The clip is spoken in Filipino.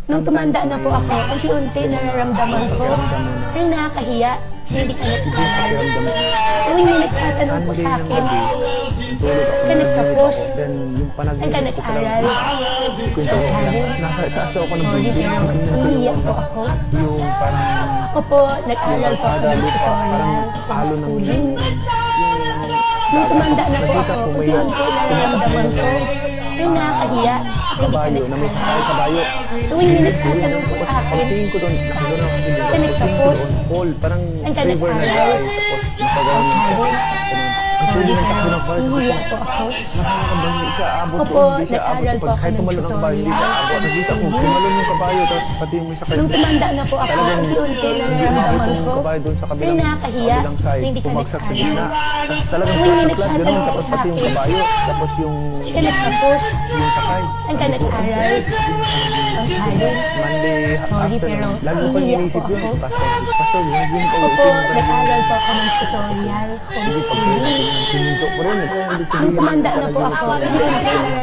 Nung tumanda na po ako, unti-unti nararamdaman ko, parang nakakahiya, hindi ka nag-aaral. Tuwing may nagtatanong po sa akin, ka nagtapos, saan ka nag-aral? Nasa itaas daw ako ng Sorry, building. pero umiiyak po ako. Yung parang Ako po, nag-aral po ako ng tutorial, homeschooling. Nung tumanda na po ako, unti-unti nararamdaman ko, parang nakakahiya, hindi ka kabayo na may nag-aaral. kabayo. Tuwing may nagtatanong po sa akin, Pagtingin ko doon, nakagano ako din. ka nagtapos, Paul, parang saan ka river na nag-aral? guy. Tapos napagano. Sorry, Kasi takbo ng car. umiiyak po ako. Nakakabang hindi siya abot. Ako po, Hindi siya abot. nag-aral po Pag ako kahit ng tumalon ang kabayo, hindi siya abot. Nakita ko, tumalon yung kabayo. Tapos pati yung isa Nung tumanda na po ako, unti-unti nararamdaman ko, kabayo doon sa parang nakakahiya, side, hindi ka bumagsak sa gitna. nag-aral. Tapos talagang Tuwing may flat, ganun. nagtatanong po Tapos sa pati yung akin, kabayo. Tapos yung ka nagtapos, sakay. saan ka nag-aral? Ang sabi, Monday Sorry, pero afternoon. Lagi ko umiiyak inisip po yun. ako. Pastor, yun ko. ako po, nag-aral po ako ng tutorial, homeschooling. Sininto ko rin. Hindi Nung tumanda na po ako, unti-unti nararamdaman